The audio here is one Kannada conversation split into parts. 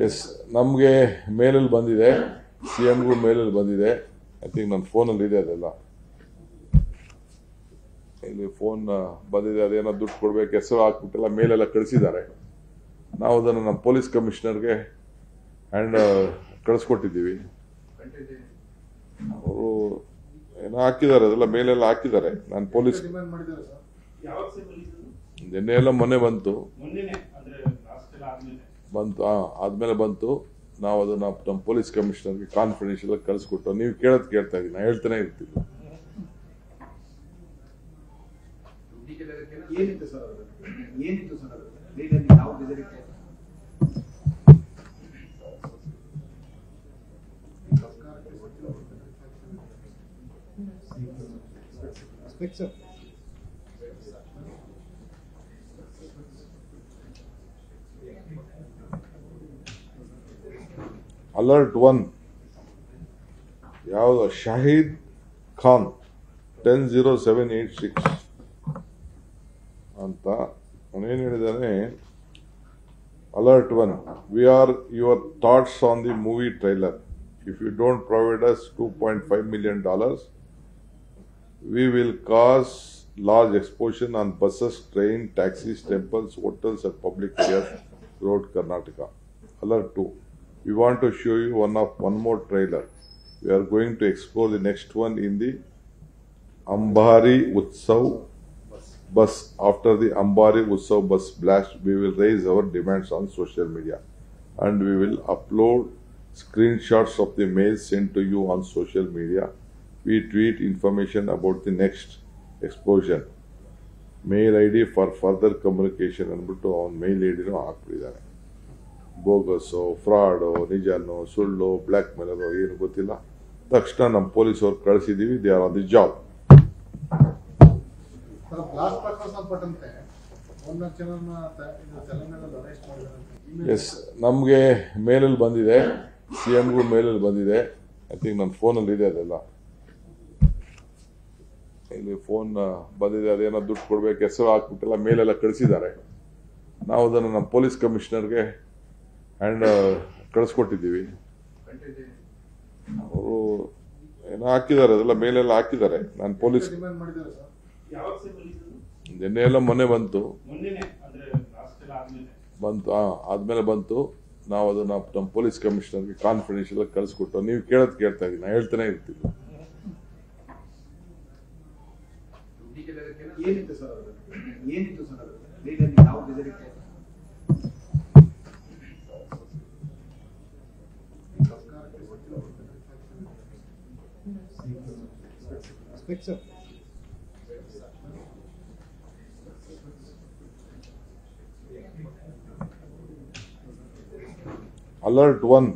ಎಸ್ ನಮಗೆ ಮೇಲಲ್ಲಿ ಬಂದಿದೆ, ಸಿಎಂಗೂ ಮೇಲಲ್ಲಿ ಬಂದಿದೆ. ಐ ಥಿಂಕ್ ನನ್ನ ಫೋನಲ್ಲಿ ಇದೆ, ಅದೆಲ್ಲ ಇಲ್ಲಿ ಫೋನ್ ಬಂದಿದೆ. ಅದೇನೋ ದುಡ್ಡು ಕೊಡ್ಬೇಕು, ಹೆಸರು ಹಾಕ್ಬಿಟ್ಟೆಲ್ಲ ಮೇಲೆಲ್ಲ ಕಳಿಸಿದ್ದಾರೆ. ನಾವು ಅದನ್ನು ನಮ್ಮ ಪೊಲೀಸ್ ಕಮಿಷನರ್ಗೆ ಕಳಿಸ್ಕೊಟ್ಟಿದ್ದೀವಿ. ಅವರು ಏನೋ ಹಾಕಿದ್ದಾರೆ, ಅದೆಲ್ಲ ಮೇಲೆಲ್ಲ ಹಾಕಿದ್ದಾರೆ. ನಾನು ಪೊಲೀಸ್ ನಿನ್ನೆ ಎಲ್ಲ ಮೊನ್ನೆ ಬಂತು, ಆದ್ಮೇಲೆ ಬಂತು. ನಾವು ಅದನ್ನ ನಮ್ಮ ಪೊಲೀಸ್ ಕಮಿಷನರ್ಗೆ ಕಾನ್ಫಿಡೆನ್ಷಿಯಲ್ ಕಳಿಸ್ಕೊಟ್ಟು, ನೀವು ಕೇಳ್ತಾ ಇದ್ದೀನಿ, ನಾ ಹೇಳ್ತಾನೆ ಇರ್ತೀನಿ. ಅಲರ್ಟ್ 1 ಯಾವುದು ಶಾಹಿದ್ ಖಾನ್ 100786 ಅಂತ ಅವನೇನು ಹೇಳಿದಾನೆ. Alert 1 we are your thoughts on the movie trailer. If you don't provide us $2.5 million, we will cause large explosion on buses, train, taxis, temples, hotels and public areas throughout Karnataka. Alert 2. We want to show you one more trailer. We are going to explore the next one in the Ambari Utsav bus. After the Ambari Utsav bus blast, we will raise our demands on social media and we will upload screenshots of the mail sent to you on social media. We tweet information about the next explosion. Mail ID for further communication ಅಂದ್ಬಿಟ್ಟು ಅವನ ಮೇಲ್ ಐಡಿನೂ ಹಾಕ್ಬಿಟ್ಟಿದ್ದಾನೆ. ಬೋಗಸ್ಸು, ಫ್ರಾಡು, ನಿಜನೋ, ಸುಳ್ಳು, ಬ್ಲ್ಯಾಕ್ ಮೇಲರು ಏನು ಗೊತ್ತಿಲ್ಲ. ತಕ್ಷಣ ನಮ್ಮ ಪೊಲೀಸವ್ರು ಕಳಿಸಿದೀವಿ. They are on the job. Yes ನಮಗೆ ಮೇಲಲ್ಲಿ ಬಂದಿದೆ, ಸಿಎಂಗೂ ಮೇಲಲ್ಲಿ ಬಂದಿದೆ. ಐ ಥಿಂಕ್ ನನ್ನ ಫೋನಲ್ಲಿ ಇದೆ, ಅದೆಲ್ಲ ಇಲ್ಲಿ ಫೋನ್ ಬಂದಿದೆ. ಅದೇನೋ ದುಡ್ಡು ಕೊಡ್ಬೇಕು, ಹೆಸರು ಹಾಕ್ಬಿಟ್ಟೆಲ್ಲ ಮೇಲೆಲ್ಲ ಕಳಿಸಿದ್ದಾರೆ. ನಾವು ಅದನ್ನು ನಮ್ಮ ಪೊಲೀಸ್ ಕಮಿಷನರ್ಗೆ ಕಳಿಸ್ಕೊಟ್ಟಿದ್ದೀವಿ. ಅವರು ಏನೋ ಹಾಕಿದ್ದಾರೆ, ಅದೆಲ್ಲ ಮೇಲೆಲ್ಲ ಹಾಕಿದ್ದಾರೆ. ನಾನು ಪೊಲೀಸ್ ನಿನ್ನೆ ಎಲ್ಲ ಮೊನ್ನೆ ಬಂತು, ಆದ್ಮೇಲೆ ಬಂತು. ನಾವು ಅದನ್ನ ನಮ್ಮ ಪೊಲೀಸ್ ಕಮಿಷನರ್ಗೆ ಕಾನ್ಫಿಡೆನ್ಷಿಯಲ್ ಕಳಿಸ್ಕೊಟ್ಟು, ನೀವು ಕೇಳ್ತಾ ಇದ್ದೀನಿ, ನಾ ಹೇಳ್ತಾನೆ ಇರ್ತೀನಿ. ಅಲರ್ಟ್ 1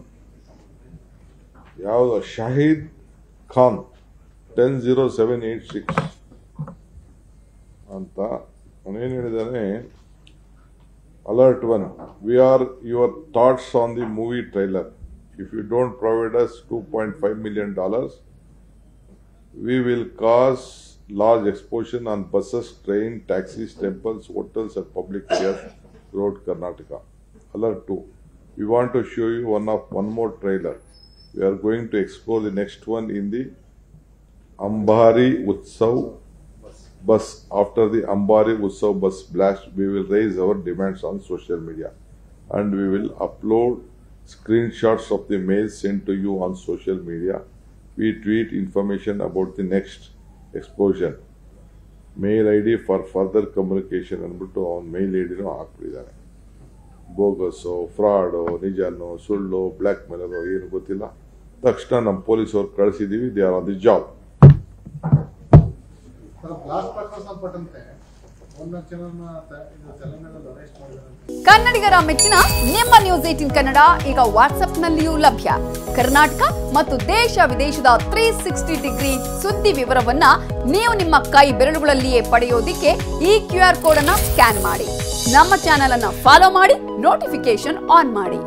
ಯಾವುದು ಶಾಹಿದ್ ಖಾನ್ 100786 ಅಂತ ಅವನೇನು ಹೇಳಿದಾನೆ. Alert 1 we are your thoughts on the movie trailer. If you don't provide us $2.5 million, we will cause large explosion on buses, train, taxis, temples, hotels and public areas throughout Karnataka. Alert 2. We want to show you one more trailer. We are going to explore the next one in the Ambari Utsav bus. After the Ambari Utsav bus blast, we will raise our demands on social media and we will upload screenshots of the mail sent to you on social media. We tweet information about the next explosion. Mail ID for further communication ಅಂದ್ಬಿಟ್ಟು ಅವನ ಮೇಲ್ ಐಡಿನೂ ಹಾಕ್ಬಿಟ್ಟಿದ್ದಾನೆ. ಬೋಗಸ್ಸು, ಫ್ರಾಡು, ನಿಜನೋ, ಸುಳ್ಳು, ಬ್ಲ್ಯಾಕ್ ಮೇಲರು ಏನು ಗೊತ್ತಿಲ್ಲ. ತಕ್ಷಣ ನಮ್ಮ ಪೊಲೀಸವ್ರು ಕಳಿಸಿದೀವಿ. They are on the job. ಕನ್ನಡಿಗರ ಮೆಚ್ಚಿನ ನಿಮ್ಮ ನ್ಯೂಸ್ 18 ಕನ್ನಡ ಈಗ ವಾಟ್ಸ್ಆಪ್ನಲ್ಲಿಯೂ ಲಭ್ಯ. ಕರ್ನಾಟಕ ಮತ್ತು ದೇಶ ವಿದೇಶದ 360 ಡಿಗ್ರಿ ಸುದ್ದಿ ವಿವರವನ್ನ ನೀವು ನಿಮ್ಮ ಕೈ ಬೆರಳುಗಳಲ್ಲಿಯೇ ಪಡೆಯೋದಿಕ್ಕೆ ಈ QR ಕೋಡ್ ಅನ್ನು ಸ್ಕ್ಯಾನ್ ಮಾಡಿ. ನಮ್ಮ ಚಾನೆಲ್ ಅನ್ನು ಫಾಲೋ ಮಾಡಿ, ನೋಟಿಫಿಕೇಶನ್ ಆನ್ ಮಾಡಿ.